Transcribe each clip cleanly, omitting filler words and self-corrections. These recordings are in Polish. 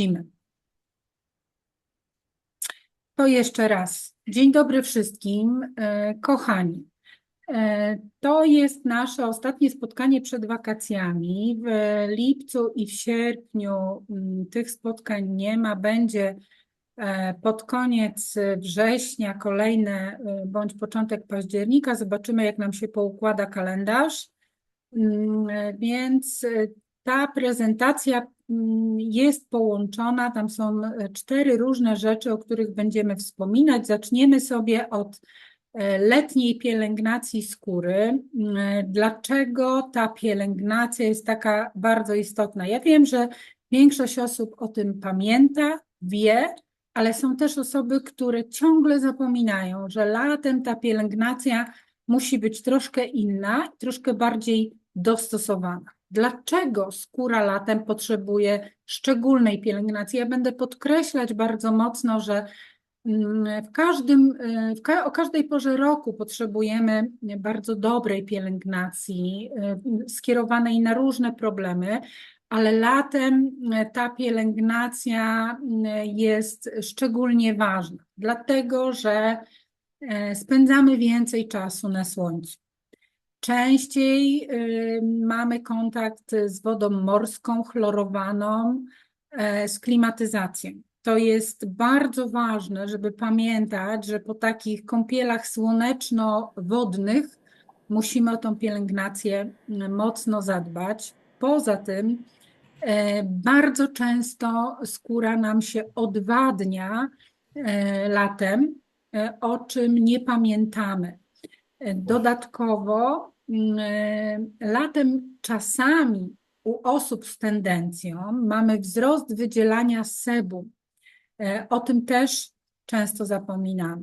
Zimy. To jeszcze raz. Dzień dobry wszystkim, kochani. To jest nasze ostatnie spotkanie przed wakacjami. W lipcu i w sierpniu tych spotkań nie ma. Będzie pod koniec września kolejne bądź początek października. Zobaczymy, jak nam się poukłada kalendarz. Więc ta prezentacja jest połączona, tam są 4 różne rzeczy, o których będziemy wspominać. Zaczniemy sobie od letniej pielęgnacji skóry. Dlaczego ta pielęgnacja jest taka bardzo istotna? Ja wiem, że większość osób o tym pamięta, wie, ale są też osoby, które ciągle zapominają, że latem ta pielęgnacja musi być troszkę inna, troszkę bardziej dostosowana. Dlaczego skóra latem potrzebuje szczególnej pielęgnacji? Ja będę podkreślać bardzo mocno, że o każdej porze roku potrzebujemy bardzo dobrej pielęgnacji, skierowanej na różne problemy, ale latem ta pielęgnacja jest szczególnie ważna, dlatego że spędzamy więcej czasu na słońcu. Częściej mamy kontakt z wodą morską, chlorowaną, z klimatyzacją. To jest bardzo ważne, żeby pamiętać, że po takich kąpielach słoneczno-wodnych musimy o tą pielęgnację mocno zadbać. Poza tym bardzo często skóra nam się odwadnia latem, o czym nie pamiętamy. Dodatkowo latem czasami u osób z tendencją mamy wzrost wydzielania sebum. O tym też często zapominamy.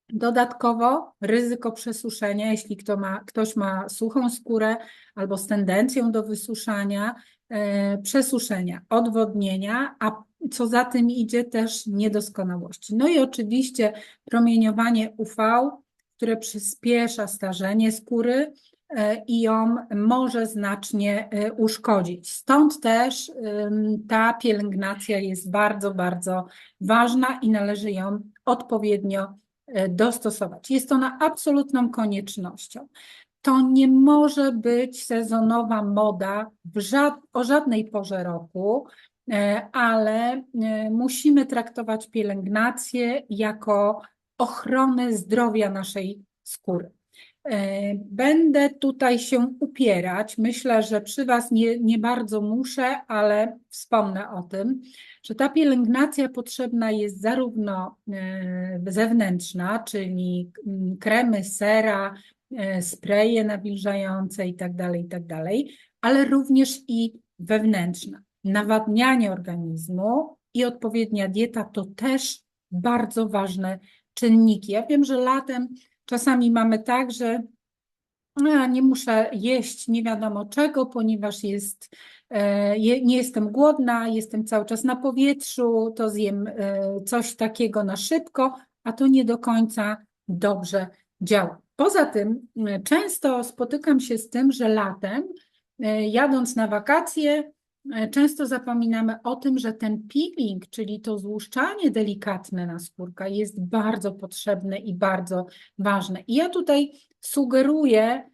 Dodatkowo ryzyko przesuszenia, jeśli ktoś ma suchą skórę albo z tendencją do wysuszania, przesuszenia, odwodnienia, a co za tym idzie też niedoskonałości. No i oczywiście promieniowanie UV, które przyspiesza starzenie skóry i ją może znacznie uszkodzić. Stąd też ta pielęgnacja jest bardzo, bardzo ważna i należy ją odpowiednio dostosować. Jest ona absolutną koniecznością. To nie może być sezonowa moda o żadnej porze roku, ale musimy traktować pielęgnację jako ochronę zdrowia naszej skóry. Będę tutaj się upierać. Myślę, że przy Was nie bardzo muszę, ale wspomnę o tym, że ta pielęgnacja potrzebna jest zarówno zewnętrzna, czyli kremy, sera, spreje nawilżające itd., ale również i wewnętrzna. Nawadnianie organizmu i odpowiednia dieta to też bardzo ważne czynniki. Ja wiem, że latem czasami mamy tak, że nie muszę jeść nie wiadomo czego, ponieważ nie jestem głodna, jestem cały czas na powietrzu, to zjem coś takiego na szybko, a to nie do końca dobrze działa. Poza tym często spotykam się z tym, że latem, jadąc na wakacje, często zapominamy o tym, że ten peeling, czyli to złuszczanie delikatne na skórka jest bardzo potrzebne i bardzo ważne. I ja tutaj sugeruję,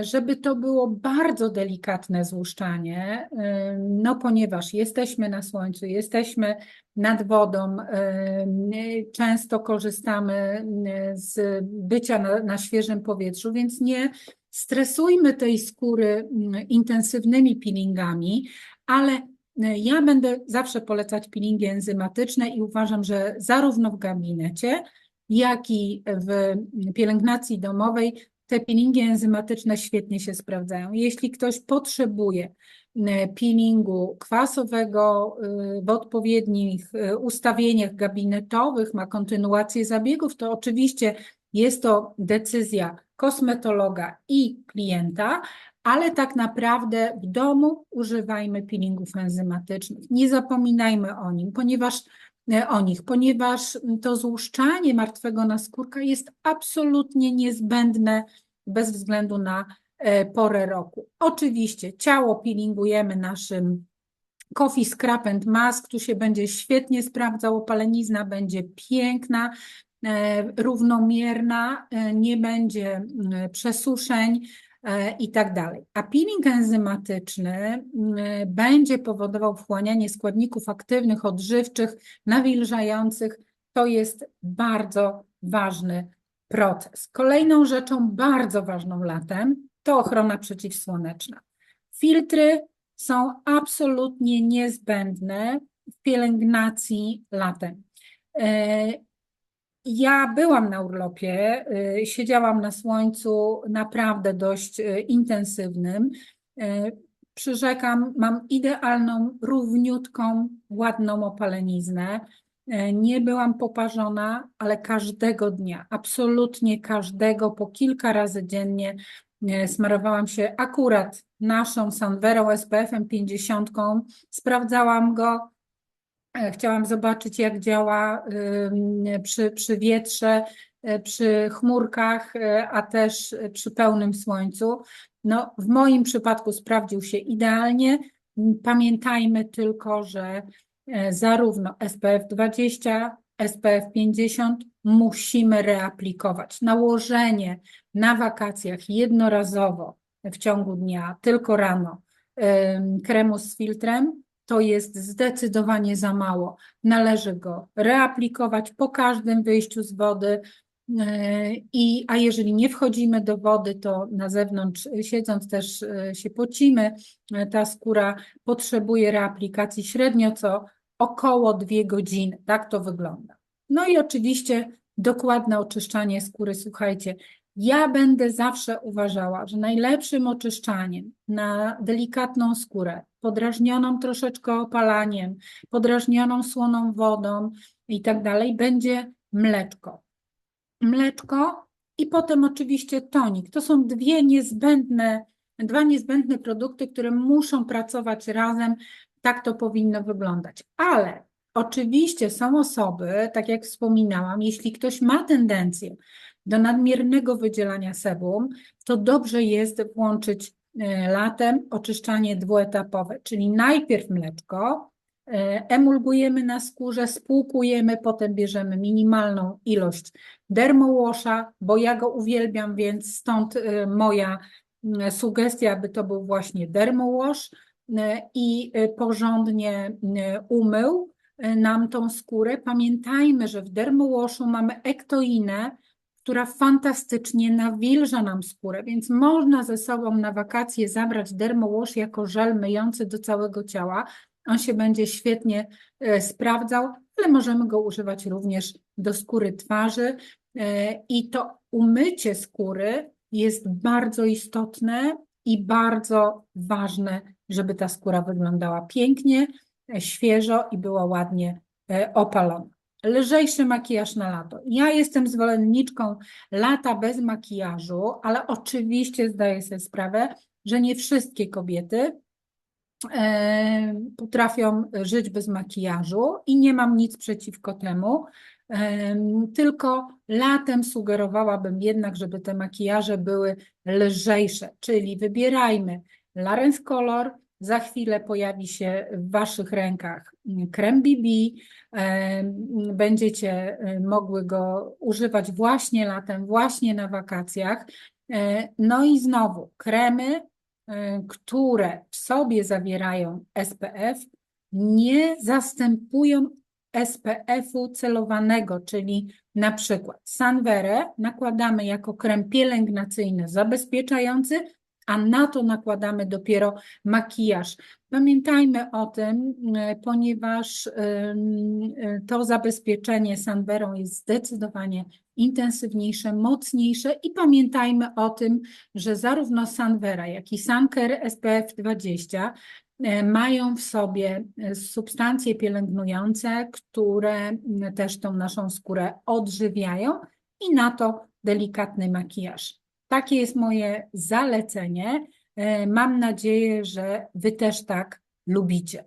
żeby to było bardzo delikatne złuszczanie, no ponieważ jesteśmy na słońcu, jesteśmy nad wodą, często korzystamy z bycia na świeżym powietrzu, więc nie stresujmy tej skóry intensywnymi peelingami, ale ja będę zawsze polecać peelingi enzymatyczne i uważam, że zarówno w gabinecie, jak i w pielęgnacji domowej te peelingi enzymatyczne świetnie się sprawdzają. Jeśli ktoś potrzebuje peelingu kwasowego w odpowiednich ustawieniach gabinetowych, ma kontynuację zabiegów, to oczywiście jest to decyzja kosmetologa i klienta, ale tak naprawdę w domu używajmy peelingów enzymatycznych. Nie zapominajmy o nich, ponieważ to złuszczanie martwego naskórka jest absolutnie niezbędne bez względu na porę roku. Oczywiście ciało peelingujemy naszym Coffee Scrub and Mask, tu się będzie świetnie sprawdzał, opalenizna będzie piękna, równomierna, nie będzie przesuszeń i tak dalej. A peeling enzymatyczny będzie powodował wchłanianie składników aktywnych, odżywczych, nawilżających. To jest bardzo ważny proces. Kolejną rzeczą bardzo ważną latem to ochrona przeciwsłoneczna. Filtry są absolutnie niezbędne w pielęgnacji latem. Ja byłam na urlopie, siedziałam na słońcu naprawdę dość intensywnym. Przyrzekam, mam idealną, równiutką, ładną opaleniznę. Nie byłam poparzona, ale każdego dnia, absolutnie każdego, po kilka razy dziennie smarowałam się akurat naszą Sunverą SPF-em 50. Sprawdzałam go. Chciałam zobaczyć, jak działa przy wietrze, przy chmurkach, a też przy pełnym słońcu. No, w moim przypadku sprawdził się idealnie. Pamiętajmy tylko, że zarówno SPF 20, SPF 50 musimy reaplikować. Nałożenie na wakacjach jednorazowo w ciągu dnia, tylko rano, kremu z filtrem, to jest zdecydowanie za mało. Należy go reaplikować po każdym wyjściu z wody, a jeżeli nie wchodzimy do wody, to na zewnątrz siedząc też się pocimy. Ta skóra potrzebuje reaplikacji średnio co około 2 godziny. Tak to wygląda. No i oczywiście dokładne oczyszczanie skóry. Słuchajcie, ja będę zawsze uważała, że najlepszym oczyszczaniem na delikatną skórę, podrażnioną troszeczkę opalaniem, podrażnioną słoną wodą i tak dalej, będzie mleczko. Mleczko i potem oczywiście tonik. To są dwa niezbędne produkty, które muszą pracować razem. Tak to powinno wyglądać. Ale oczywiście są osoby, tak jak wspominałam, jeśli ktoś ma tendencję do nadmiernego wydzielania sebum, to dobrze jest włączyć latem oczyszczanie dwuetapowe, czyli najpierw mleczko, emulgujemy na skórze, spłukujemy, potem bierzemy minimalną ilość dermowasha, bo ja go uwielbiam, więc stąd moja sugestia, aby to był właśnie dermowash i porządnie umył nam tą skórę. Pamiętajmy, że w dermowashu mamy ektoinę, która fantastycznie nawilża nam skórę, więc można ze sobą na wakacje zabrać dermowash jako żel myjący do całego ciała. On się będzie świetnie sprawdzał, ale możemy go używać również do skóry twarzy i to umycie skóry jest bardzo istotne i bardzo ważne, żeby ta skóra wyglądała pięknie, świeżo i była ładnie opalona. Lżejszy makijaż na lato. Ja jestem zwolenniczką lata bez makijażu, ale oczywiście zdaję sobie sprawę, że nie wszystkie kobiety potrafią żyć bez makijażu i nie mam nic przeciwko temu, tylko latem sugerowałabym jednak, żeby te makijaże były lżejsze, czyli wybierajmy Larens Color, za chwilę pojawi się w Waszych rękach krem BB, będziecie mogły go używać właśnie latem, właśnie na wakacjach. No i znowu kremy, które w sobie zawierają SPF, nie zastępują SPF-u celowanego, czyli na przykład Sunverę nakładamy jako krem pielęgnacyjny zabezpieczający, a na to nakładamy dopiero makijaż. Pamiętajmy o tym, ponieważ to zabezpieczenie Sunverą jest zdecydowanie intensywniejsze, mocniejsze i pamiętajmy o tym, że zarówno Sunvera, jak i Suncare SPF 20 mają w sobie substancje pielęgnujące, które też tą naszą skórę odżywiają i na to delikatny makijaż. Takie jest moje zalecenie. Mam nadzieję, że Wy też tak lubicie.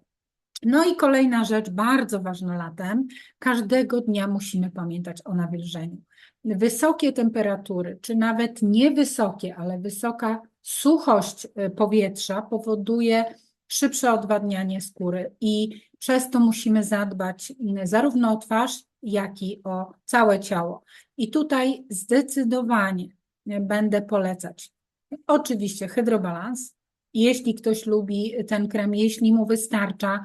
No i kolejna rzecz, bardzo ważna latem, każdego dnia musimy pamiętać o nawilżeniu. Wysokie temperatury, czy nawet niewysokie, ale wysoka suchość powietrza powoduje szybsze odwadnianie skóry i przez to musimy zadbać zarówno o twarz, jak i o całe ciało. I tutaj zdecydowanie będę polecać oczywiście hydrobalans. Jeśli ktoś lubi ten krem, jeśli mu wystarcza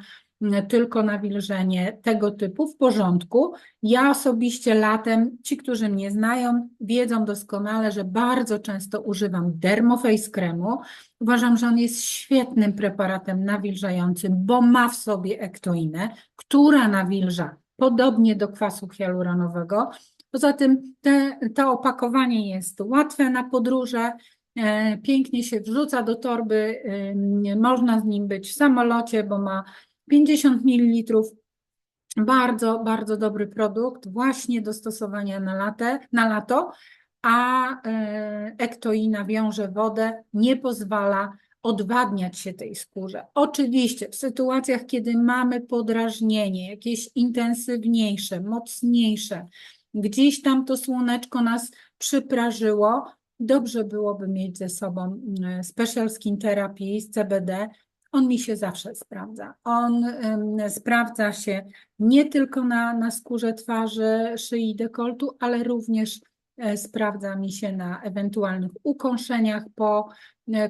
tylko nawilżenie tego typu, w porządku. Ja osobiście latem, ci, którzy mnie znają, wiedzą doskonale, że bardzo często używam Dermoface kremu. Uważam, że on jest świetnym preparatem nawilżającym, bo ma w sobie ektoinę, która nawilża podobnie do kwasu hialuronowego. Poza tym to opakowanie jest łatwe na podróże, pięknie się wrzuca do torby, można z nim być w samolocie, bo ma 50 ml. Bardzo, bardzo dobry produkt, właśnie do stosowania na lato, a ektoina wiąże wodę, nie pozwala odwadniać się tej skórze. Oczywiście w sytuacjach, kiedy mamy podrażnienie, jakieś intensywniejsze, mocniejsze, gdzieś tam to słoneczko nas przyprażyło, dobrze byłoby mieć ze sobą Special Skin Therapy z CBD. On mi się zawsze sprawdza. On sprawdza się nie tylko na skórze twarzy, szyi, dekoltu, ale również sprawdza mi się na ewentualnych ukąszeniach po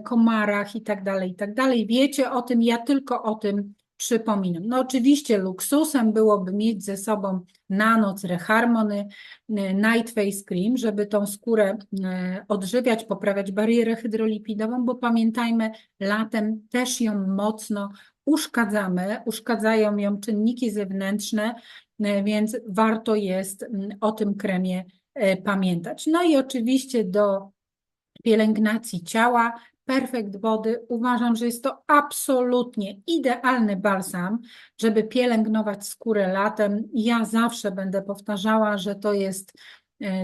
komarach i tak dalej, i tak dalej. Wiecie o tym, ja tylko o tym przypominam. No oczywiście luksusem byłoby mieć ze sobą na noc Reharmony Night Face Cream, żeby tą skórę odżywiać, poprawiać barierę hydrolipidową, bo pamiętajmy, latem też ją mocno uszkadzają ją czynniki zewnętrzne, więc warto jest o tym kremie pamiętać. No i oczywiście do pielęgnacji ciała Perfect Body uważam, że jest to absolutnie idealny balsam, żeby pielęgnować skórę latem. Ja zawsze będę powtarzała, że to jest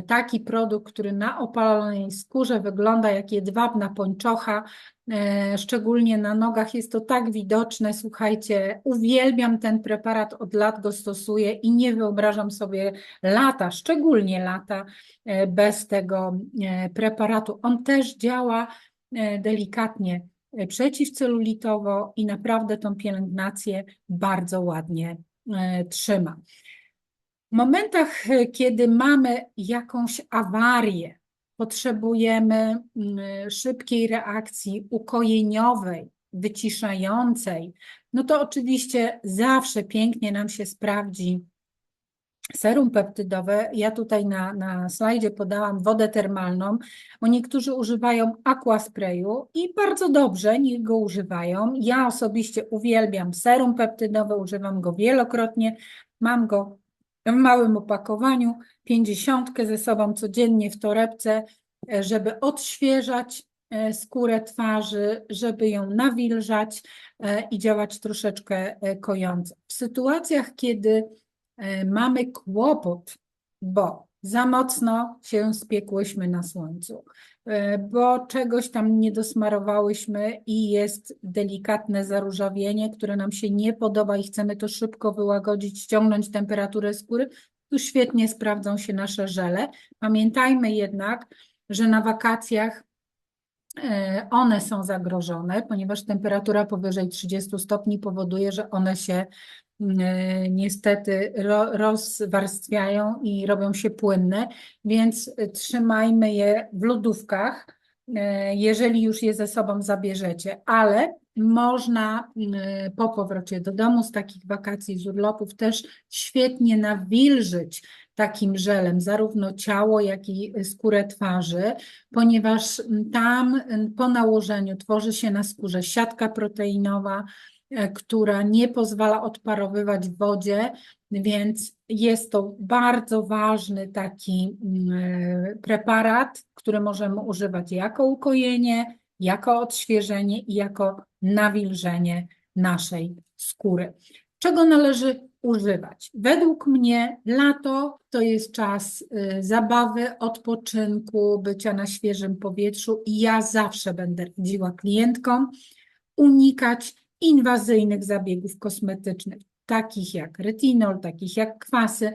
taki produkt, który na opalonej skórze wygląda jak jedwabna pończocha, szczególnie na nogach jest to tak widoczne. Słuchajcie, uwielbiam ten preparat, od lat go stosuję i nie wyobrażam sobie lata, szczególnie lata, bez tego preparatu. On też działa delikatnie przeciwcelulitowo i naprawdę tą pielęgnację bardzo ładnie trzyma. W momentach, kiedy mamy jakąś awarię, potrzebujemy szybkiej reakcji ukojeniowej, wyciszającej, no to oczywiście zawsze pięknie nam się sprawdzi serum peptydowe. Ja tutaj na slajdzie podałam wodę termalną, bo niektórzy używają aquasprayu i bardzo dobrze, niech go używają. Ja osobiście uwielbiam serum peptydowe, używam go wielokrotnie, mam go w małym opakowaniu, 50 ze sobą codziennie w torebce, żeby odświeżać skórę twarzy, żeby ją nawilżać i działać troszeczkę kojąco. W sytuacjach, kiedy mamy kłopot, bo za mocno się spiekłyśmy na słońcu, bo czegoś tam nie dosmarowałyśmy i jest delikatne zaróżawienie, które nam się nie podoba i chcemy to szybko wyłagodzić, ściągnąć temperaturę skóry, tu świetnie sprawdzą się nasze żele. Pamiętajmy jednak, że na wakacjach one są zagrożone, ponieważ temperatura powyżej 30 stopni powoduje, że one się niestety rozwarstwiają i robią się płynne, więc trzymajmy je w lodówkach, jeżeli już je ze sobą zabierzecie, ale można po powrocie do domu z takich wakacji, z urlopów też świetnie nawilżyć takim żelem zarówno ciało, jak i skórę twarzy, ponieważ tam po nałożeniu tworzy się na skórze siatka proteinowa, która nie pozwala odparowywać w wodzie, więc jest to bardzo ważny taki preparat, który możemy używać jako ukojenie, jako odświeżenie i jako nawilżenie naszej skóry. Czego należy używać? Według mnie lato to jest czas zabawy, odpoczynku, bycia na świeżym powietrzu i ja zawsze będę radziła klientkom unikać inwazyjnych zabiegów kosmetycznych, takich jak retinol, takich jak kwasy.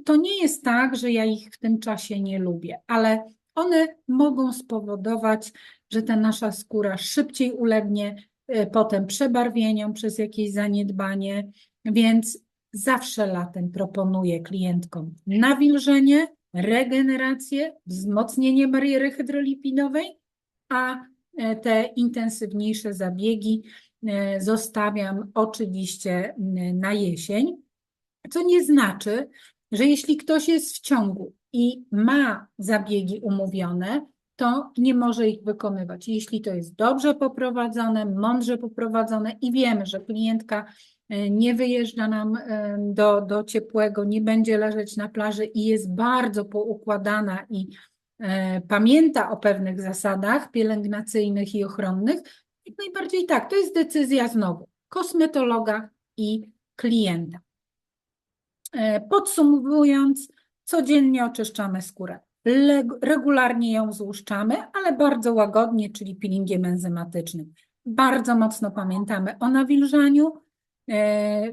To nie jest tak, że ja ich w tym czasie nie lubię, ale one mogą spowodować, że ta nasza skóra szybciej ulegnie potem przebarwieniom przez jakieś zaniedbanie, więc zawsze latem proponuję klientkom nawilżenie, regenerację, wzmocnienie bariery hydrolipidowej, a te intensywniejsze zabiegi zostawiam oczywiście na jesień, co nie znaczy, że jeśli ktoś jest w ciągu i ma zabiegi umówione, to nie może ich wykonywać. Jeśli to jest dobrze poprowadzone, mądrze poprowadzone i wiemy, że klientka nie wyjeżdża nam do ciepłego, nie będzie leżeć na plaży i jest bardzo poukładana i pamięta o pewnych zasadach pielęgnacyjnych i ochronnych, jak najbardziej tak, to jest decyzja znowu kosmetologa i klienta. Podsumowując, codziennie oczyszczamy skórę. Regularnie ją złuszczamy, ale bardzo łagodnie, czyli peelingiem enzymatycznym. Bardzo mocno pamiętamy o nawilżaniu.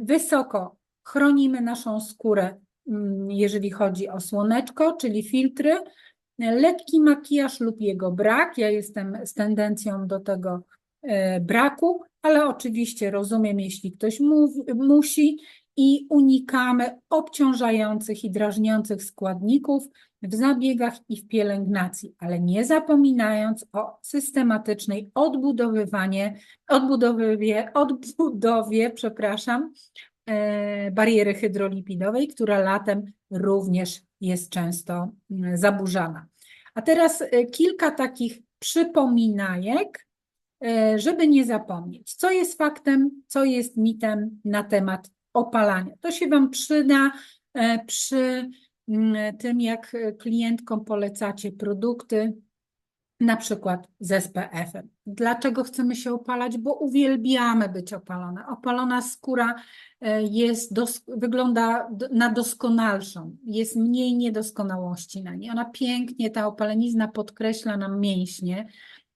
Wysoko chronimy naszą skórę, jeżeli chodzi o słoneczko, czyli filtry. Lekki makijaż lub jego brak. Ja jestem z tendencją do tego braku, ale oczywiście rozumiem, jeśli ktoś musi, i unikamy obciążających i drażniących składników w zabiegach i w pielęgnacji, ale nie zapominając o systematycznej odbudowie, bariery hydrolipidowej, która latem również jest często zaburzana. A teraz kilka takich przypominajek, żeby nie zapomnieć, co jest faktem, co jest mitem na temat opalania. To się Wam przyda przy tym, jak klientkom polecacie produkty, na przykład z SPF-em. Dlaczego chcemy się opalać? Bo uwielbiamy być opalone. Opalona skóra wygląda na doskonalszą, jest mniej niedoskonałości na niej. Ona pięknie, ta opalenizna podkreśla nam mięśnie,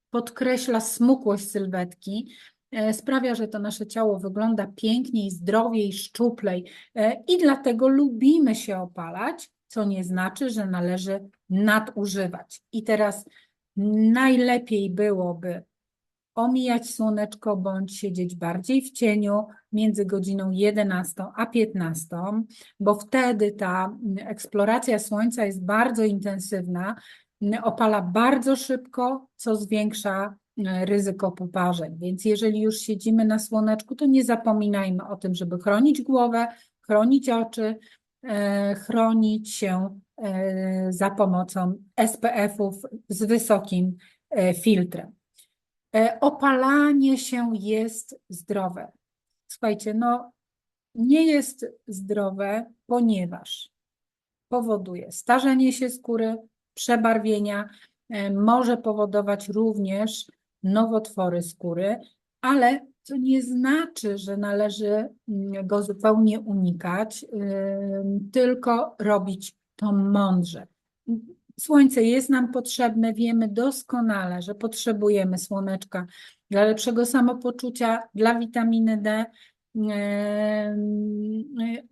podkreśla smukłość sylwetki, sprawia, że to nasze ciało wygląda piękniej, zdrowiej, szczuplej i dlatego lubimy się opalać, co nie znaczy, że należy nadużywać. I teraz najlepiej byłoby omijać słoneczko bądź siedzieć bardziej w cieniu między godziną 11 a 15, bo wtedy ta eksploracja słońca jest bardzo intensywna, opala bardzo szybko, co zwiększa ryzyko poparzeń. Więc jeżeli już siedzimy na słoneczku, to nie zapominajmy o tym, żeby chronić głowę, chronić oczy, chronić się za pomocą SPF-ów z wysokim filtrem. Opalanie się jest zdrowe. Słuchajcie, no nie jest zdrowe, ponieważ powoduje starzenie się skóry, przebarwienia, może powodować również nowotwory skóry, ale to nie znaczy, że należy go zupełnie unikać, tylko robić to mądrze. Słońce jest nam potrzebne, wiemy doskonale, że potrzebujemy słoneczka dla lepszego samopoczucia, dla witaminy D,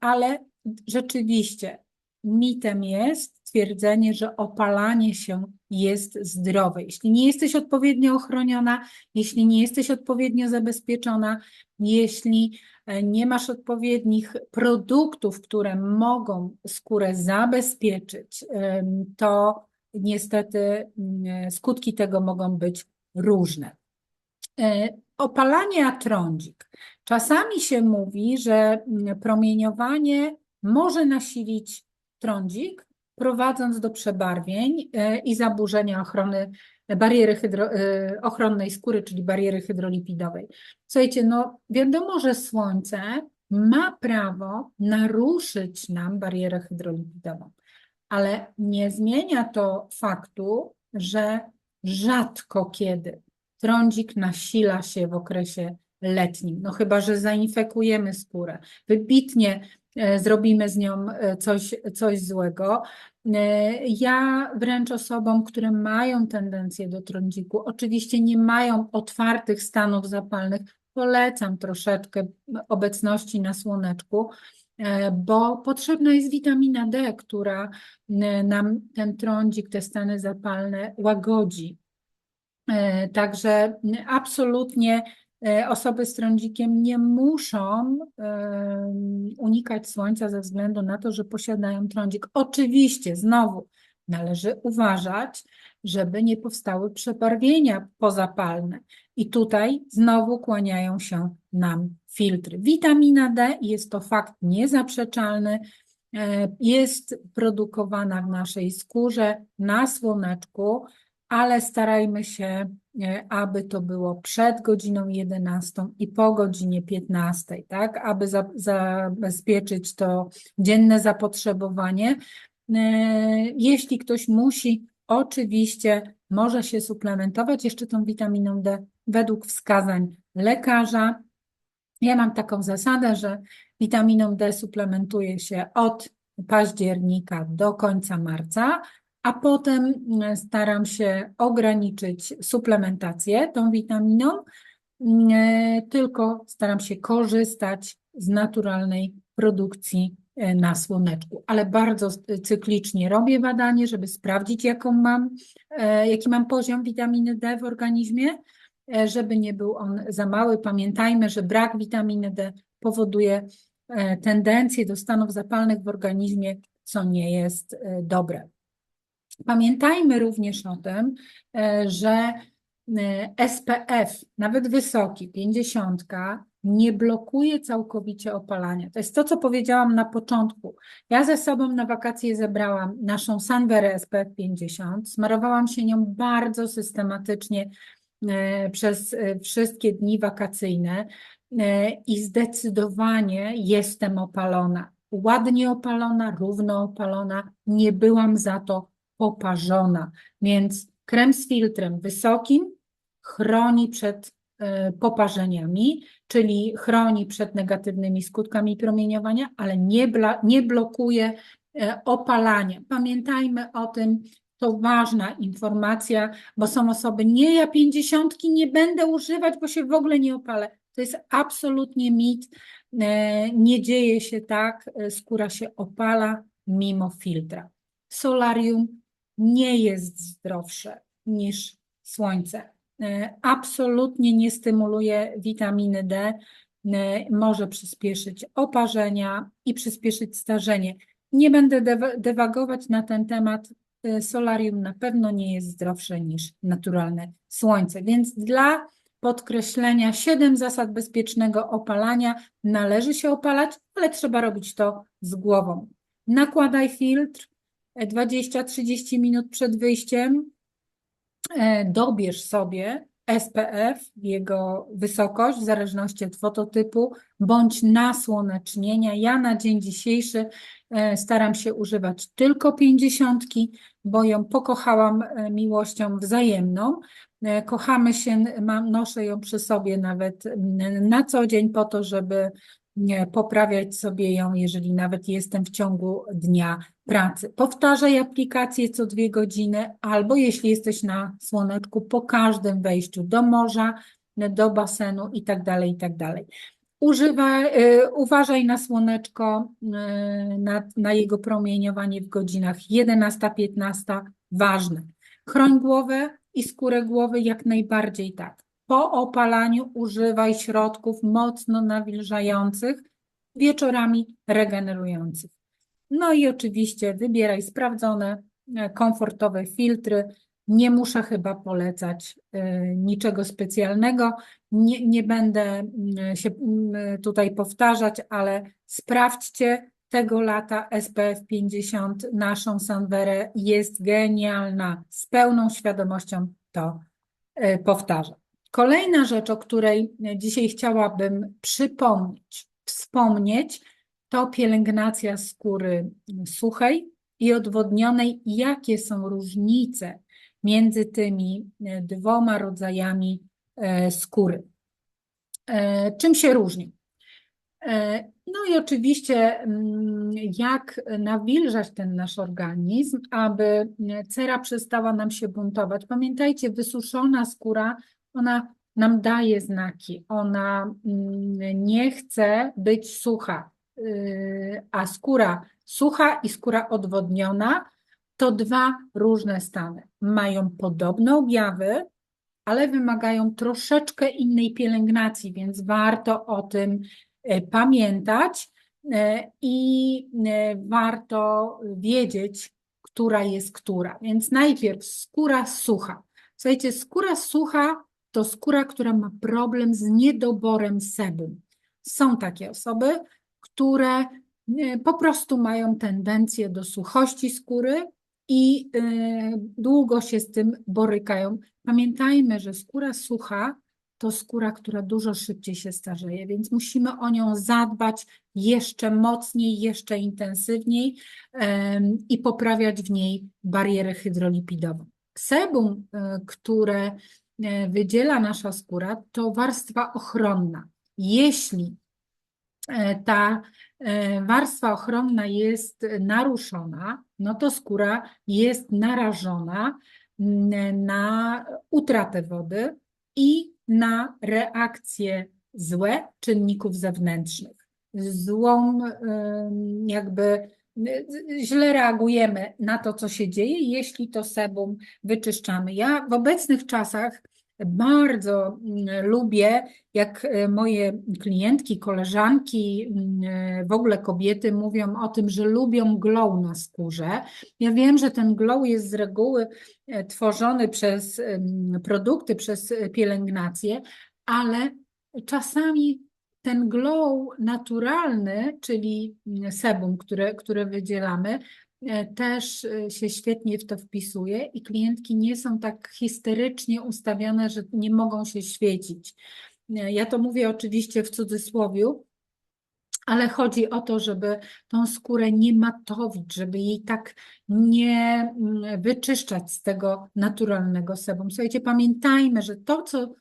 ale rzeczywiście mitem jest twierdzenie, że opalanie się jest zdrowe. Jeśli nie jesteś odpowiednio ochroniona, jeśli nie jesteś odpowiednio zabezpieczona, jeśli nie masz odpowiednich produktów, które mogą skórę zabezpieczyć, to niestety skutki tego mogą być różne. Opalanie a trądzik. Czasami się mówi, że promieniowanie może nasilić trądzik, prowadząc do przebarwień i zaburzenia bariery ochronnej skóry, czyli bariery hydrolipidowej. Słuchajcie, no wiadomo, że słońce ma prawo naruszyć nam barierę hydrolipidową, ale nie zmienia to faktu, że rzadko kiedy trądzik nasila się w okresie letnim, no chyba że zainfekujemy skórę, wybitnie zrobimy z nią coś złego. Ja wręcz osobom, które mają tendencję do trądziku, oczywiście nie mają otwartych stanów zapalnych, polecam troszeczkę obecności na słoneczku, bo potrzebna jest witamina D, która nam ten trądzik, te stany zapalne łagodzi. Także absolutnie Osoby z trądzikiem nie muszą unikać słońca ze względu na to, że posiadają trądzik. Oczywiście, znowu należy uważać, żeby nie powstały przebarwienia pozapalne. I tutaj znowu kłaniają się nam filtry. Witamina D, jest to fakt niezaprzeczalny, jest produkowana w naszej skórze, na słoneczku, ale starajmy się, aby to było przed godziną 11 i po godzinie 15, tak, aby zabezpieczyć to dzienne zapotrzebowanie. Jeśli ktoś musi, oczywiście może się suplementować jeszcze tą witaminą D według wskazań lekarza. Ja mam taką zasadę, że witaminą D suplementuje się od października do końca marca, a potem staram się ograniczyć suplementację tą witaminą, tylko staram się korzystać z naturalnej produkcji na słoneczku, ale bardzo cyklicznie robię badanie, żeby sprawdzić, jaki mam poziom witaminy D w organizmie, żeby nie był on za mały. Pamiętajmy, że brak witaminy D powoduje tendencję do stanów zapalnych w organizmie, co nie jest dobre. Pamiętajmy również o tym, że SPF, nawet wysoki, 50, nie blokuje całkowicie opalania. To jest to, co powiedziałam na początku. Ja ze sobą na wakacje zebrałam naszą Sunverę SPF 50, smarowałam się nią bardzo systematycznie przez wszystkie dni wakacyjne i zdecydowanie jestem opalona. Ładnie opalona, równo opalona, nie byłam za to poparzona, więc krem z filtrem wysokim chroni przed poparzeniami, czyli chroni przed negatywnymi skutkami promieniowania, ale nie blokuje opalania. Pamiętajmy o tym, to ważna informacja, bo są osoby, nie, ja 50 nie będę używać, bo się w ogóle nie opalę. To jest absolutnie mit, nie dzieje się tak, skóra się opala mimo filtra. Solarium nie jest zdrowsze niż słońce. Absolutnie nie stymuluje witaminy D, może przyspieszyć oparzenia i przyspieszyć starzenie. Nie będę dywagować na ten temat. Solarium na pewno nie jest zdrowsze niż naturalne słońce, więc dla podkreślenia 7 zasad bezpiecznego opalania należy się opalać, ale trzeba robić to z głową. Nakładaj filtr 20-30 minut przed wyjściem, dobierz sobie SPF, jego wysokość w zależności od fototypu, bądź nasłonecznienia. Ja na dzień dzisiejszy staram się używać tylko 50, bo ją pokochałam miłością wzajemną. Kochamy się, noszę ją przy sobie nawet na co dzień po to, żeby poprawiać sobie ją, jeżeli nawet jestem w ciągu dnia pracy. Powtarzaj aplikację co 2 godziny, albo jeśli jesteś na słoneczku, po każdym wejściu do morza, do basenu i tak dalej, i tak dalej. Uważaj na słoneczko, na jego promieniowanie w godzinach 11-15, ważne. Chroń głowę i skórę głowy jak najbardziej tak. Po opalaniu używaj środków mocno nawilżających, wieczorami regenerujących. No i oczywiście wybieraj sprawdzone, komfortowe filtry. Nie muszę chyba polecać niczego specjalnego. Nie będę się tutaj powtarzać, ale sprawdźcie tego lata SPF 50, naszą Sunverę, jest genialna. Z pełną świadomością to powtarzam. Kolejna rzecz, o której dzisiaj chciałabym wspomnieć, to pielęgnacja skóry suchej i odwodnionej. Jakie są różnice między tymi 2 rodzajami skóry? Czym się różnią? No i oczywiście, jak nawilżać ten nasz organizm, aby cera przestała nam się buntować. Pamiętajcie, wysuszona skóra, ona nam daje znaki, ona nie chce być sucha, a skóra sucha i skóra odwodniona to 2 różne stany. Mają podobne objawy, ale wymagają troszeczkę innej pielęgnacji, więc warto o tym pamiętać i warto wiedzieć, która jest która. Więc najpierw skóra sucha. Słuchajcie, skóra sucha to skóra, która ma problem z niedoborem sebum. Są takie osoby, które po prostu mają tendencję do suchości skóry i długo się z tym borykają. Pamiętajmy, że skóra sucha to skóra, która dużo szybciej się starzeje, więc musimy o nią zadbać jeszcze mocniej, jeszcze intensywniej i poprawiać w niej barierę hydrolipidową. Sebum, które wydziela nasza skóra, to warstwa ochronna. Jeśli ta warstwa ochronna jest naruszona, no to skóra jest narażona na utratę wody i na reakcje złe czynników zewnętrznych. Jakby źle reagujemy na to, co się dzieje, jeśli to sebum wyczyszczamy. Ja w obecnych czasach bardzo lubię, jak moje klientki, koleżanki, w ogóle kobiety mówią o tym, że lubią glow na skórze. Ja wiem, że ten glow jest z reguły tworzony przez produkty, przez pielęgnację, ale czasami ten glow naturalny, czyli sebum, które wydzielamy, też się świetnie w to wpisuje i klientki nie są tak histerycznie ustawione, że nie mogą się świecić. Ja to mówię oczywiście w cudzysłowiu, ale chodzi o to, żeby tą skórę nie matowić, żeby jej tak nie wyczyszczać z tego naturalnego sebum. Słuchajcie, pamiętajmy, że to, co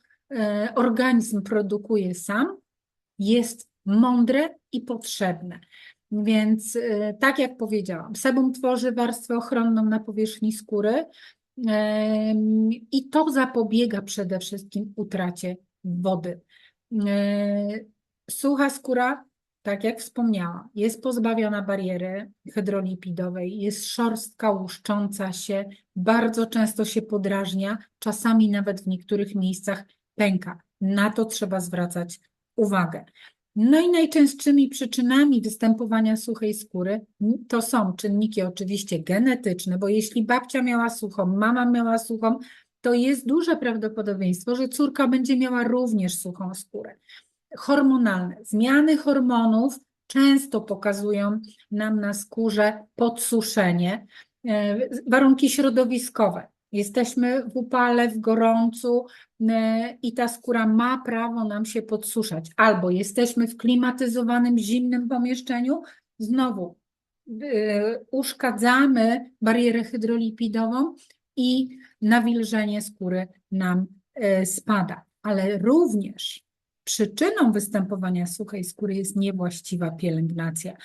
organizm produkuje sam, jest mądre i potrzebne. Więc tak jak powiedziałam, sebum tworzy warstwę ochronną na powierzchni skóry i to zapobiega przede wszystkim utracie wody. Sucha skóra, tak jak wspomniałam, jest pozbawiona bariery hydrolipidowej, jest szorstka, łuszcząca się, bardzo często się podrażnia, czasami nawet w niektórych miejscach pęka. Na to trzeba zwracać uwagę. No i najczęstszymi przyczynami występowania suchej skóry to są czynniki oczywiście genetyczne, bo jeśli babcia miała suchą, mama miała suchą, to jest duże prawdopodobieństwo, że córka będzie miała również suchą skórę. Hormonalne. Zmiany hormonów często pokazują nam na skórze podsuszenie. Warunki środowiskowe. Jesteśmy w upale, w gorącu i ta skóra ma prawo nam się podsuszać. Albo jesteśmy w klimatyzowanym, zimnym pomieszczeniu, znowu uszkadzamy barierę hydrolipidową i nawilżenie skóry nam spada. Ale również przyczyną występowania suchej skóry jest niewłaściwa pielęgnacja.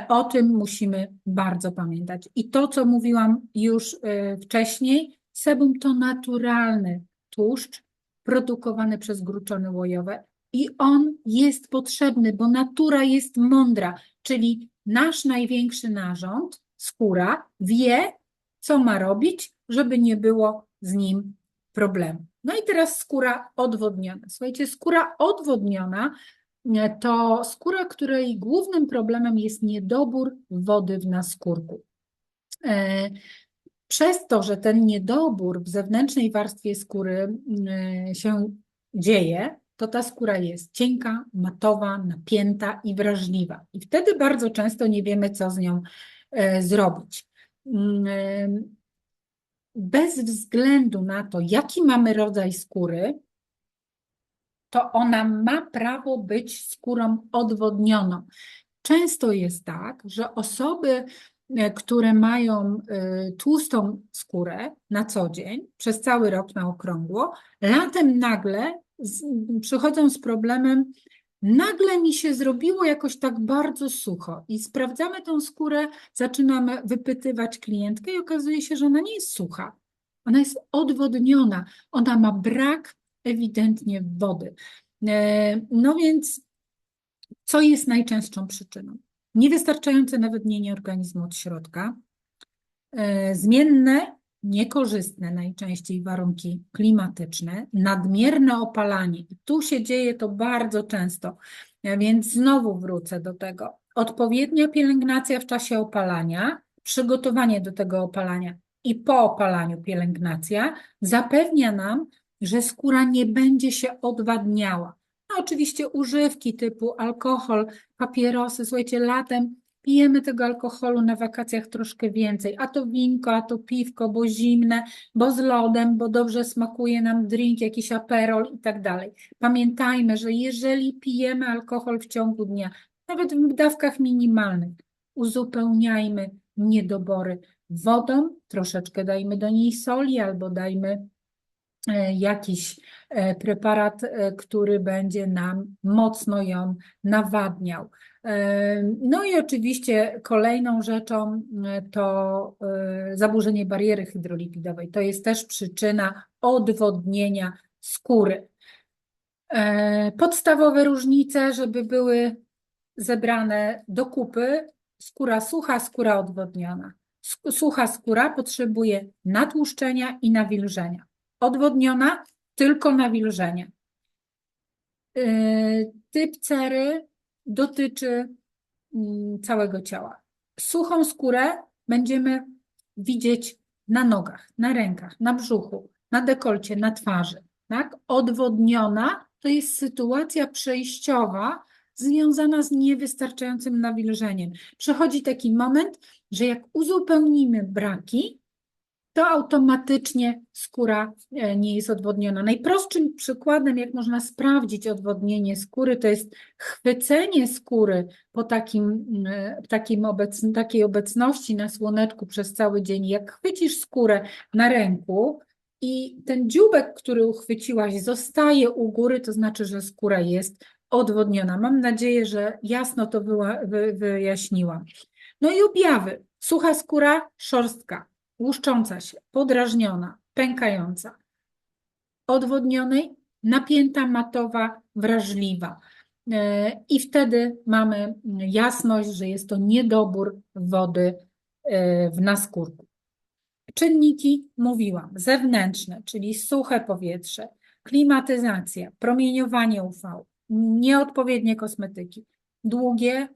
O tym musimy bardzo pamiętać. I to, co mówiłam już wcześniej, sebum to naturalny tłuszcz produkowany przez gruczony łojowe i on jest potrzebny, bo natura jest mądra, czyli nasz największy narząd, skóra, wie, co ma robić, żeby nie było z nim problemu. No i teraz skóra odwodniona. Słuchajcie, skóra odwodniona to skóra, której głównym problemem jest niedobór wody w naskórku. Przez to, że ten niedobór w zewnętrznej warstwie skóry się dzieje, to ta skóra jest cienka, matowa, napięta i wrażliwa. I wtedy bardzo często nie wiemy, co z nią zrobić. Bez względu na to, jaki mamy rodzaj skóry, to ona ma prawo być skórą odwodnioną. Często jest tak, że osoby, które mają tłustą skórę na co dzień, przez cały rok na okrągło, latem nagle przychodzą z problemem, nagle mi się zrobiło jakoś tak bardzo sucho i sprawdzamy tą skórę, zaczynamy wypytywać klientkę i okazuje się, że ona nie jest sucha, ona jest odwodniona, ona ma brak ewidentnie wody. No więc co jest najczęstszą przyczyną? Niewystarczające nawodnienie organizmu od środka, zmienne niekorzystne najczęściej warunki klimatyczne, nadmierne opalanie. I tu się dzieje to bardzo często, więc znowu wrócę do tego. Odpowiednia pielęgnacja w czasie opalania, przygotowanie do tego opalania i po opalaniu pielęgnacja zapewnia nam, że skóra nie będzie się odwadniała. No oczywiście używki typu alkohol, papierosy, słuchajcie, latem pijemy tego alkoholu na wakacjach troszkę więcej, a to winko, a to piwko, bo zimne, bo z lodem, bo dobrze smakuje nam drink, jakiś aperol i tak dalej. Pamiętajmy, że jeżeli pijemy alkohol w ciągu dnia, nawet w dawkach minimalnych, uzupełniajmy niedobory wodą, troszeczkę dajmy do niej soli albo dajmy jakiś preparat, który będzie nam mocno ją nawadniał. No i oczywiście kolejną rzeczą to zaburzenie bariery hydrolipidowej. To jest też przyczyna odwodnienia skóry. Podstawowe różnice, żeby były zebrane do kupy: skóra sucha, skóra odwodniona. Sucha skóra potrzebuje natłuszczenia i nawilżenia. Odwodniona tylko nawilżenia. Typ cery dotyczy całego ciała. Suchą skórę będziemy widzieć na nogach, na rękach, na brzuchu, na dekolcie, na twarzy. Tak? Odwodniona to jest sytuacja przejściowa związana z niewystarczającym nawilżeniem. Przychodzi taki moment, że jak uzupełnimy braki, to automatycznie skóra nie jest odwodniona. Najprostszym przykładem, jak można sprawdzić odwodnienie skóry, to jest chwycenie skóry po takiej obecności na słoneczku przez cały dzień. Jak chwycisz skórę na ręku i ten dzióbek, który uchwyciłaś, zostaje u góry, to znaczy, że skóra jest odwodniona. Mam nadzieję, że jasno to wyjaśniłam. No i objawy. Sucha skóra, szorstka, łuszcząca się, podrażniona, pękająca. Odwodnionej, napięta, matowa, wrażliwa. I wtedy mamy jasność, że jest to niedobór wody w naskórku. Czynniki mówiłam, zewnętrzne, czyli suche powietrze, klimatyzacja, promieniowanie UV, nieodpowiednie kosmetyki, długie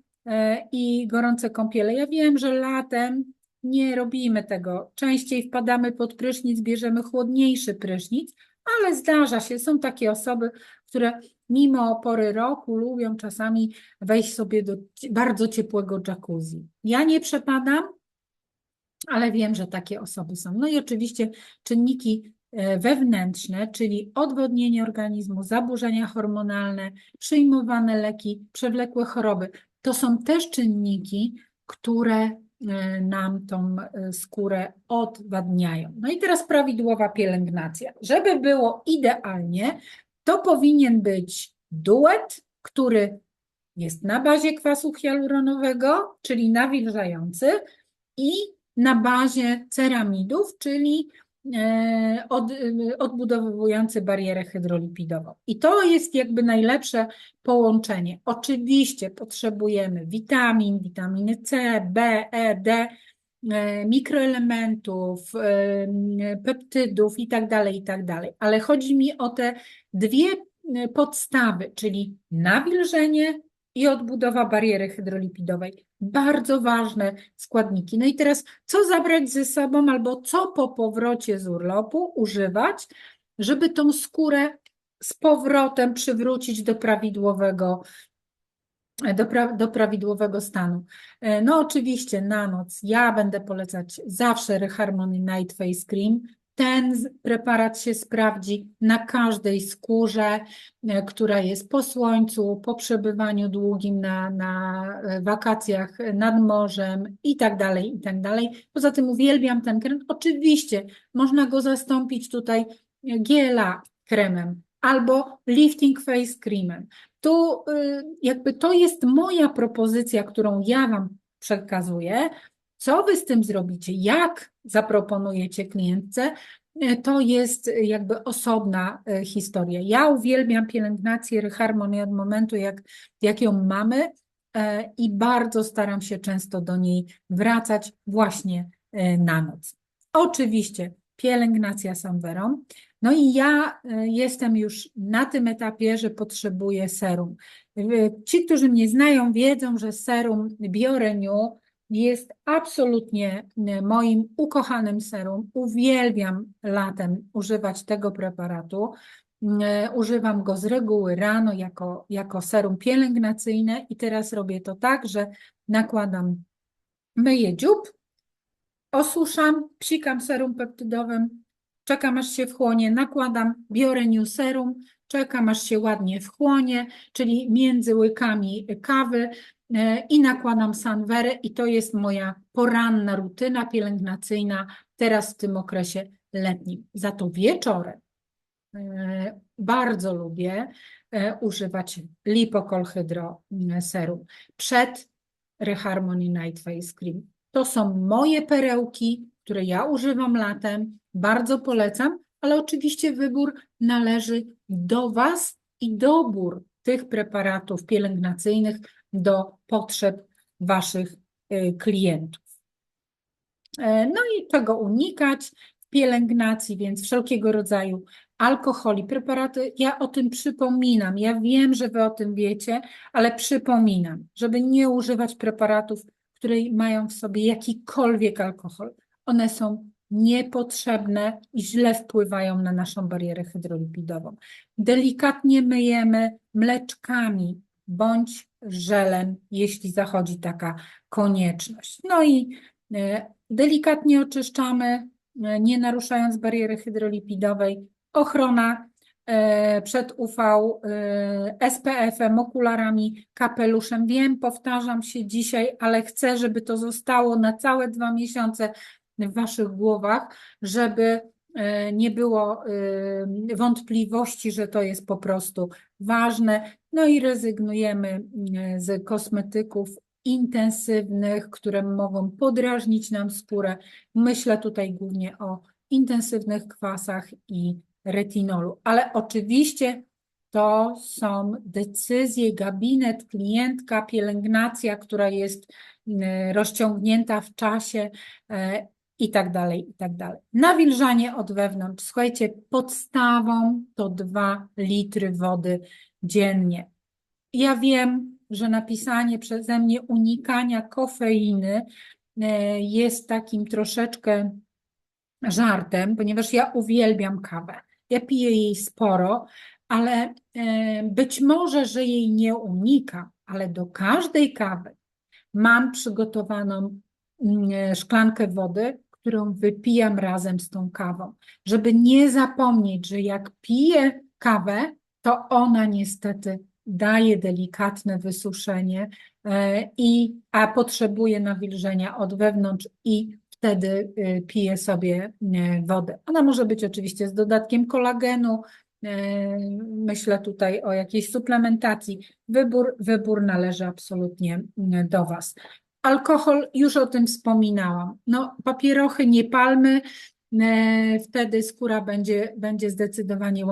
i gorące kąpiele. Ja wiem, że latem nie robimy tego. Częściej wpadamy pod prysznic, bierzemy chłodniejszy prysznic, ale zdarza się, są takie osoby, które mimo pory roku lubią czasami wejść sobie do bardzo ciepłego jacuzzi. Ja nie przepadam, ale wiem, że takie osoby są. No i oczywiście czynniki wewnętrzne, czyli odwodnienie organizmu, zaburzenia hormonalne, przyjmowane leki, przewlekłe choroby. To są też czynniki, które nam tą skórę odwadniają. No i teraz prawidłowa pielęgnacja. Żeby było idealnie, to powinien być duet, który jest na bazie kwasu hialuronowego, czyli nawilżający, i na bazie ceramidów, czyli odbudowujący barierę hydrolipidową. I to jest jakby najlepsze połączenie. Oczywiście potrzebujemy witamin, witaminy C, B, E, D, mikroelementów, peptydów i tak dalej, ale chodzi mi o te dwie podstawy, czyli nawilżenie i odbudowa bariery hydrolipidowej. Bardzo ważne składniki. No i teraz, co zabrać ze sobą albo co po powrocie z urlopu używać, żeby tą skórę z powrotem przywrócić do prawidłowego stanu. No oczywiście na noc ja będę polecać zawsze Reharmony Night Face Cream. Ten preparat się sprawdzi na każdej skórze, która jest po słońcu, po przebywaniu długim na wakacjach nad morzem i tak dalej, i tak dalej. Poza tym uwielbiam ten krem. Oczywiście można go zastąpić tutaj GLA kremem albo Lifting Face Creamem. Tu jakby to jest moja propozycja, którą ja Wam przekazuję. Co Wy z tym zrobicie? Jak zaproponujecie klientce? To jest jakby osobna historia. Ja uwielbiam pielęgnację Reharmony od momentu, jak ją mamy, i bardzo staram się często do niej wracać właśnie na noc. Oczywiście pielęgnacja Sanverą. No i ja jestem już na tym etapie, że potrzebuję serum. Ci, którzy mnie znają, wiedzą, że serum BioRenew jest absolutnie moim ukochanym serum. Uwielbiam latem używać tego preparatu. Używam go z reguły rano jako serum pielęgnacyjne i teraz robię to tak, że nakładam, myję dziób, osuszam, psikam serum peptydowym, czekam aż się wchłonie, nakładam BioRenew serum, czekam aż się ładnie wchłonie, czyli między łykami kawy i nakładam Sanverę i to jest moja poranna rutyna pielęgnacyjna teraz w tym okresie letnim. Za to wieczorem bardzo lubię używać lipokolhydro serum przed Reharmony Night Face Cream. To są moje perełki, które ja używam latem, bardzo polecam, ale oczywiście wybór należy do Was i dobór tych preparatów pielęgnacyjnych do potrzeb Waszych klientów. No i czego unikać w pielęgnacji, więc wszelkiego rodzaju alkoholi, preparaty, ja o tym przypominam, ja wiem, że Wy o tym wiecie, ale przypominam, żeby nie używać preparatów, które mają w sobie jakikolwiek alkohol. One są niepotrzebne i źle wpływają na naszą barierę hydrolipidową. Delikatnie myjemy mleczkami bądź żelem, jeśli zachodzi taka konieczność. No i delikatnie oczyszczamy, nie naruszając bariery hydrolipidowej. Ochrona przed UV, SPF-em, okularami, kapeluszem. Wiem, powtarzam się dzisiaj, ale chcę, żeby to zostało na całe 2 miesiące w Waszych głowach, żeby nie było wątpliwości, że to jest po prostu ważne. No i rezygnujemy z kosmetyków intensywnych, które mogą podrażnić nam skórę. Myślę tutaj głównie o intensywnych kwasach i retinolu. Ale oczywiście to są decyzje, gabinet, klientka, pielęgnacja, która jest rozciągnięta w czasie i tak dalej, i tak dalej. Nawilżanie od wewnątrz. Słuchajcie, podstawą to 2 litry wody dziennie. Ja wiem, że napisanie przeze mnie unikania kofeiny jest takim troszeczkę żartem, ponieważ ja uwielbiam kawę. Ja piję jej sporo, ale być może, że jej nie unikam, ale do każdej kawy mam przygotowaną szklankę wody, którą wypijam razem z tą kawą, żeby nie zapomnieć, że jak piję kawę, to ona niestety daje delikatne wysuszenie, a potrzebuje nawilżenia od wewnątrz i wtedy piję sobie wodę. Ona może być oczywiście z dodatkiem kolagenu, myślę tutaj o jakiejś suplementacji. Wybór należy absolutnie do Was. Alkohol, już o tym wspominałam. No, papierochy nie palmy, wtedy skóra będzie zdecydowanie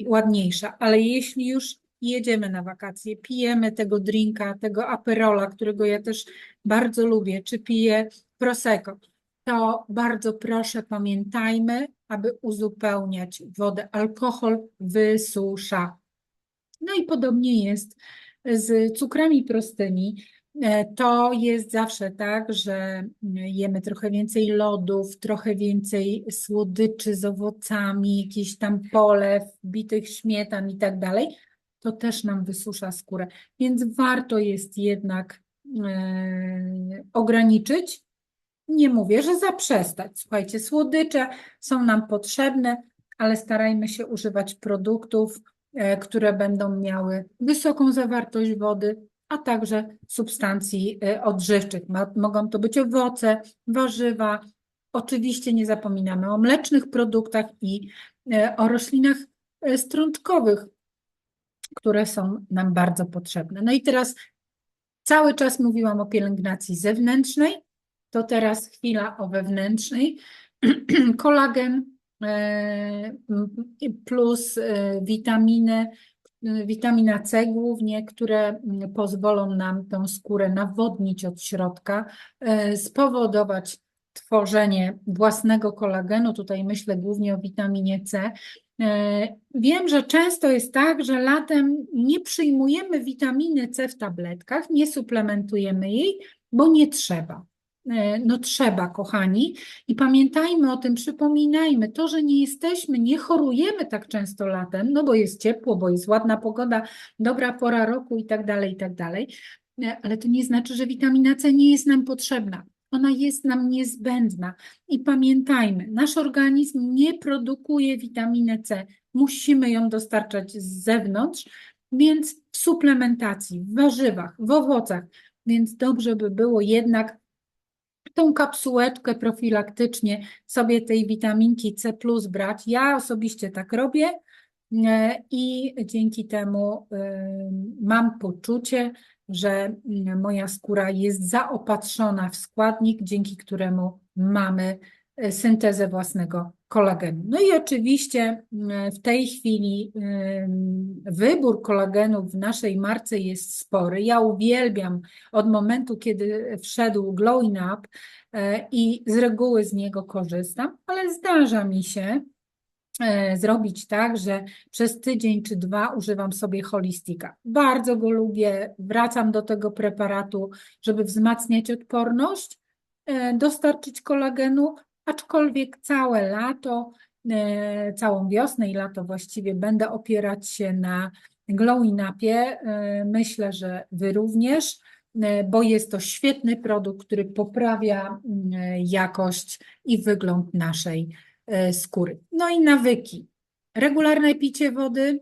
ładniejsza. Ale jeśli już jedziemy na wakacje, pijemy tego drinka, tego aperola, którego ja też bardzo lubię, czy piję prosecco, to bardzo proszę pamiętajmy, aby uzupełniać wodę. Alkohol wysusza. No i podobnie jest z cukrami prostymi. To jest zawsze tak, że jemy trochę więcej lodów, trochę więcej słodyczy z owocami, jakiś tam polew, bitych śmietan i tak dalej. To też nam wysusza skórę. Więc warto jest jednak ograniczyć. Nie mówię, że zaprzestać. Słuchajcie, słodycze są nam potrzebne, ale starajmy się używać produktów, które będą miały wysoką zawartość wody, a także substancji odżywczych. Mogą to być owoce, warzywa. Oczywiście nie zapominamy o mlecznych produktach i o roślinach strączkowych, które są nam bardzo potrzebne. No i teraz cały czas mówiłam o pielęgnacji zewnętrznej, to teraz chwila o wewnętrznej. Kolagen plus witaminy, witamina C głównie, które pozwolą nam tą skórę nawodnić od środka, spowodować tworzenie własnego kolagenu. Tutaj myślę głównie o witaminie C. Wiem, że często jest tak, że latem nie przyjmujemy witaminy C w tabletkach, nie suplementujemy jej, bo nie trzeba. No trzeba, kochani, i pamiętajmy o tym, przypominajmy, to, że nie jesteśmy, nie chorujemy tak często latem, no bo jest ciepło, bo jest ładna pogoda, dobra pora roku i tak dalej, ale to nie znaczy, że witamina C nie jest nam potrzebna. Ona jest nam niezbędna i pamiętajmy, nasz organizm nie produkuje witaminy C, musimy ją dostarczać z zewnątrz, więc w suplementacji, w warzywach, w owocach, więc dobrze by było jednak tą kapsułeczkę profilaktycznie sobie tej witaminki C plus brać. Ja osobiście tak robię i dzięki temu mam poczucie, że moja skóra jest zaopatrzona w składnik, dzięki któremu mamy syntezę własnego kolagenu. No i oczywiście w tej chwili wybór kolagenu w naszej marce jest spory. Ja uwielbiam od momentu, kiedy wszedł Glowing Up i z reguły z niego korzystam, ale zdarza mi się zrobić tak, że przez tydzień czy dwa używam sobie Holistika. Bardzo go lubię, wracam do tego preparatu, żeby wzmacniać odporność, dostarczyć kolagenu, aczkolwiek całe lato, całą wiosnę i lato właściwie będę opierać się na Glowing Upie. Myślę, że Wy również, bo jest to świetny produkt, który poprawia jakość i wygląd naszej skóry. No i nawyki. Regularne picie wody.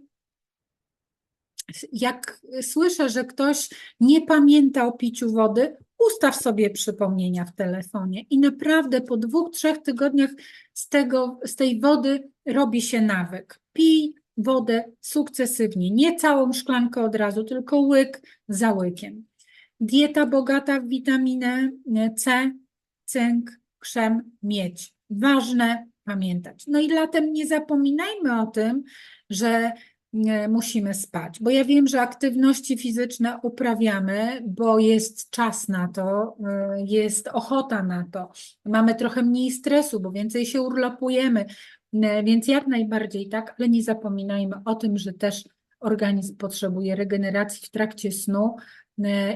Jak słyszę, że ktoś nie pamięta o piciu wody, ustaw sobie przypomnienia w telefonie i naprawdę po 2-3 tygodniach z tej wody robi się nawyk. Pij wodę sukcesywnie, nie całą szklankę od razu, tylko łyk za łykiem. Dieta bogata w witaminę C, cynk, krzem, miedź. Ważne pamiętać. No i latem nie zapominajmy o tym, że musimy spać, bo ja wiem, że aktywności fizyczne uprawiamy, bo jest czas na to, jest ochota na to, mamy trochę mniej stresu, bo więcej się urlopujemy, więc jak najbardziej tak, ale nie zapominajmy o tym, że też organizm potrzebuje regeneracji w trakcie snu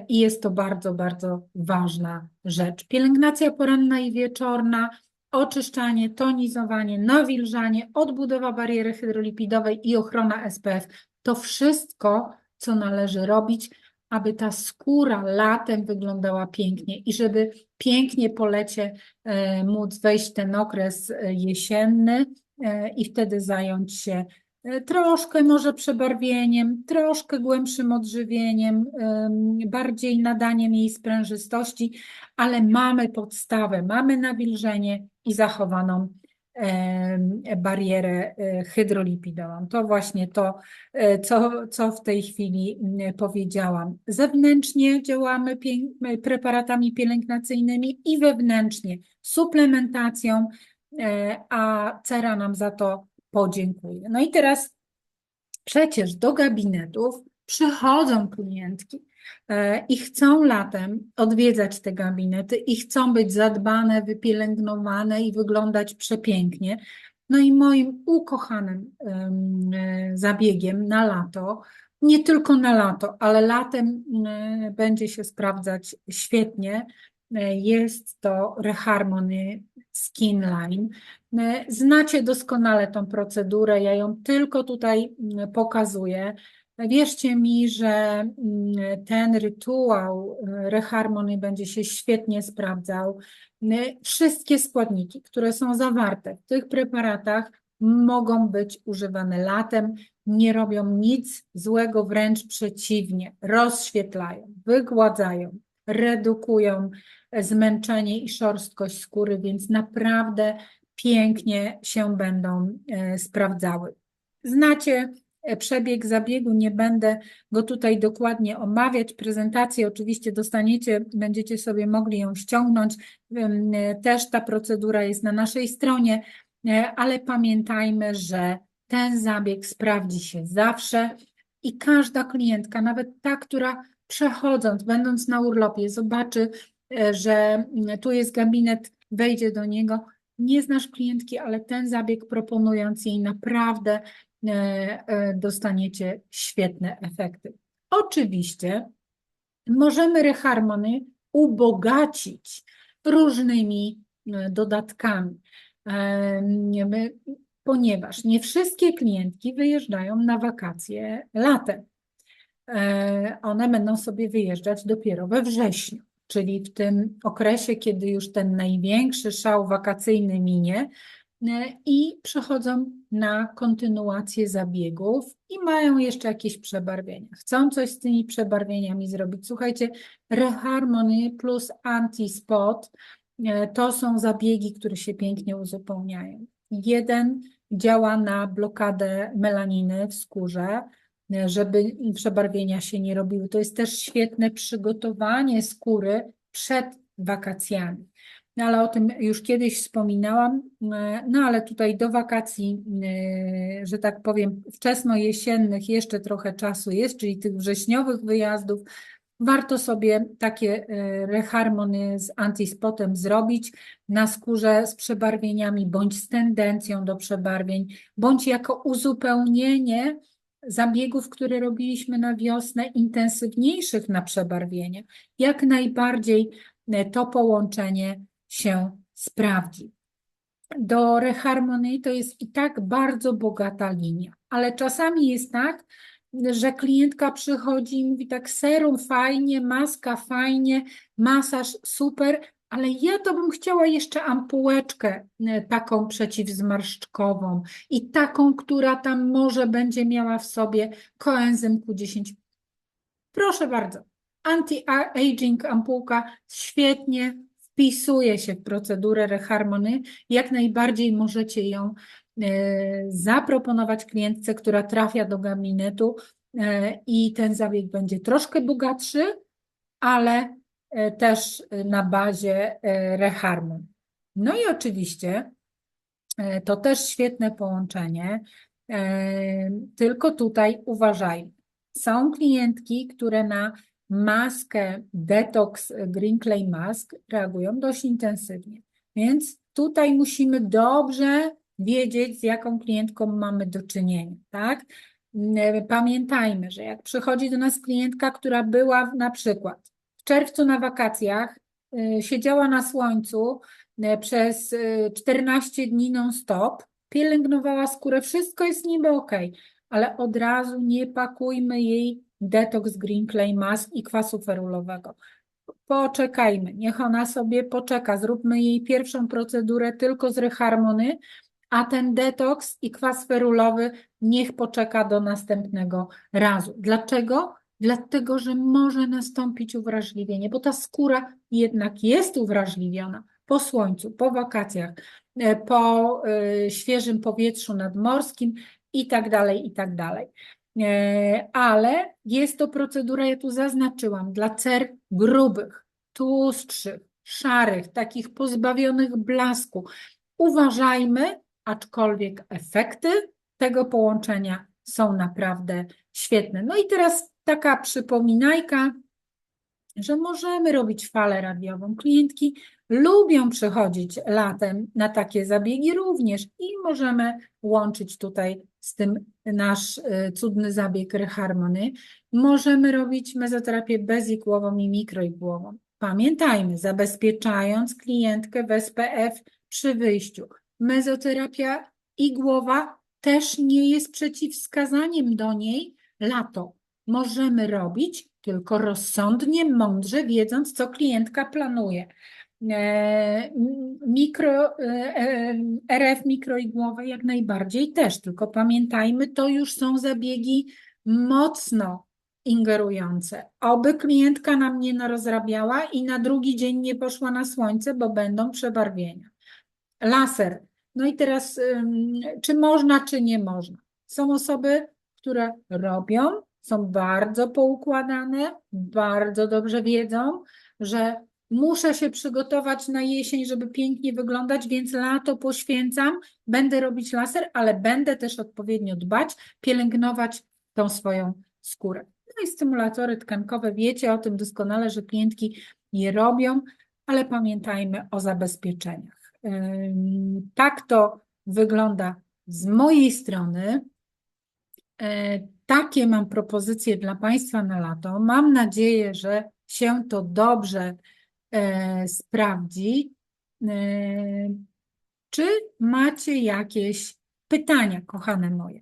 i jest to bardzo, bardzo ważna rzecz. Pielęgnacja poranna i wieczorna, oczyszczanie, tonizowanie, nawilżanie, odbudowa bariery hydrolipidowej i ochrona SPF. To wszystko, co należy robić, aby ta skóra latem wyglądała pięknie i żeby pięknie po lecie móc wejść w ten okres jesienny i wtedy zająć się troszkę może przebarwieniem, troszkę głębszym odżywieniem, bardziej nadaniem jej sprężystości, ale mamy podstawę, mamy nawilżenie i zachowaną barierę hydrolipidową. To właśnie to, co w tej chwili powiedziałam. Zewnętrznie działamy preparatami pielęgnacyjnymi i wewnętrznie suplementacją, a Cera nam za to podziękuję. No i teraz przecież do gabinetów przychodzą klientki i chcą latem odwiedzać te gabinety i chcą być zadbane, wypielęgnowane i wyglądać przepięknie. No i moim ukochanym zabiegiem na lato, nie tylko na lato, ale latem będzie się sprawdzać świetnie, jest to Reharmony Skin Line. Znacie doskonale tą procedurę, ja ją tylko tutaj pokazuję. Wierzcie mi, że ten rytuał Reharmony będzie się świetnie sprawdzał. Wszystkie składniki, które są zawarte w tych preparatach, mogą być używane latem, nie robią nic złego, wręcz przeciwnie, rozświetlają, wygładzają, redukują zmęczenie i szorstkość skóry, więc naprawdę pięknie się będą sprawdzały. Znacie przebieg zabiegu, nie będę go tutaj dokładnie omawiać. Prezentację oczywiście dostaniecie, będziecie sobie mogli ją ściągnąć. Też ta procedura jest na naszej stronie, ale pamiętajmy, że ten zabieg sprawdzi się zawsze i każda klientka, nawet ta, która przechodząc, będąc na urlopie, zobaczy, że tu jest gabinet wejdzie do niego. Nie znasz klientki, ale ten zabieg proponując jej naprawdę dostaniecie świetne efekty. Oczywiście możemy ReHarmony ubogacić różnymi dodatkami, ponieważ nie wszystkie klientki wyjeżdżają na wakacje latem. One będą sobie wyjeżdżać dopiero we wrześniu, czyli w tym okresie, kiedy już ten największy szał wakacyjny minie i przechodzą na kontynuację zabiegów i mają jeszcze jakieś przebarwienia. Chcą coś z tymi przebarwieniami zrobić. Słuchajcie, ReHarmony plus Anti-Spot to są zabiegi, które się pięknie uzupełniają. Jeden działa na blokadę melaniny w skórze, żeby przebarwienia się nie robiły. To jest też świetne przygotowanie skóry przed wakacjami. No ale o tym już kiedyś wspominałam, no ale tutaj do wakacji, że tak powiem, wczesnojesiennych jeszcze trochę czasu jest, czyli tych wrześniowych wyjazdów. Warto sobie takie ReHarmony z Anti-Spotem zrobić na skórze z przebarwieniami, bądź z tendencją do przebarwień, bądź jako uzupełnienie zabiegów, które robiliśmy na wiosnę, intensywniejszych na przebarwienie. Jak najbardziej to połączenie się sprawdzi. Do ReHarmony to jest i tak bardzo bogata linia, ale czasami jest tak, że klientka przychodzi i mówi tak, serum fajnie, maska fajnie, masaż super, ale ja to bym chciała jeszcze ampułeczkę taką przeciwzmarszczkową i taką, która tam może będzie miała w sobie koenzym Q10. Proszę bardzo, anti-aging ampułka świetnie wpisuje się w procedurę ReHarmony. Jak najbardziej możecie ją zaproponować klientce, która trafia do gabinetu i ten zabieg będzie troszkę bogatszy, ale też na bazie ReHarmony. No i oczywiście to też świetne połączenie, tylko tutaj uważajmy. Są klientki, które na maskę Detox Green Clay Mask reagują dość intensywnie, więc tutaj musimy dobrze wiedzieć, z jaką klientką mamy do czynienia, tak? Pamiętajmy, że jak przychodzi do nas klientka, która była na przykład w czerwcu na wakacjach, siedziała na słońcu przez 14 dni non-stop, pielęgnowała skórę, wszystko jest niby ok, ale od razu nie pakujmy jej Detox Green Clay Mask i kwasu ferulowego. Poczekajmy, niech ona sobie poczeka, zróbmy jej pierwszą procedurę tylko z ReHarmony, a ten detoks i kwas ferulowy niech poczeka do następnego razu. Dlaczego? Dlatego, że może nastąpić uwrażliwienie, bo ta skóra jednak jest uwrażliwiona po słońcu, po wakacjach, po świeżym powietrzu nadmorskim i tak dalej, i tak dalej. Ale jest to procedura, ja tu zaznaczyłam, dla cer grubych, tłustszych, szarych, takich pozbawionych blasku. Uważajmy, aczkolwiek efekty tego połączenia są naprawdę świetne. No i teraz taka przypominajka, że możemy robić falę radiową. Klientki lubią przychodzić latem na takie zabiegi również i możemy łączyć tutaj z tym nasz cudny zabieg ReHarmony. Możemy robić mezoterapię bezigłową i mikroigłową. Pamiętajmy, zabezpieczając klientkę w SPF przy wyjściu. Mezoterapia igłowa też nie jest przeciwwskazaniem do niej lato. Możemy robić tylko rozsądnie, mądrze, wiedząc, co klientka planuje. RF mikroigłowe jak najbardziej też, tylko pamiętajmy, to już są zabiegi mocno ingerujące. Oby klientka nam nie narozrabiała i na drugi dzień nie poszła na słońce, bo będą przebarwienia. Laser. No i teraz, czy można, czy nie można? Są osoby, które robią, są bardzo poukładane, bardzo dobrze wiedzą, że muszę się przygotować na jesień, żeby pięknie wyglądać, więc lato poświęcam, będę robić laser, ale będę też odpowiednio dbać, pielęgnować tą swoją skórę. No i stymulatory tkankowe, wiecie o tym doskonale, że klientki je robią, ale pamiętajmy o zabezpieczeniach. Tak to wygląda z mojej strony. Takie mam propozycje dla Państwa na lato. Mam nadzieję, że się to dobrze sprawdzi. Czy macie jakieś pytania, kochane moje?